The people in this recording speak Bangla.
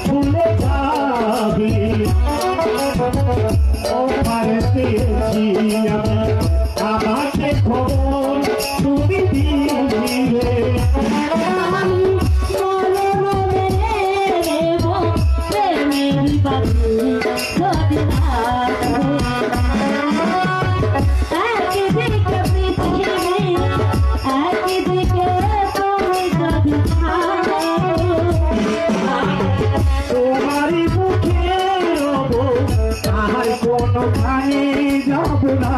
ভুলে যাবি ও ভারতেছি আমাকে খবর তুমি দিবে তোমারই মুখে রব আর কোনখানে যাব না।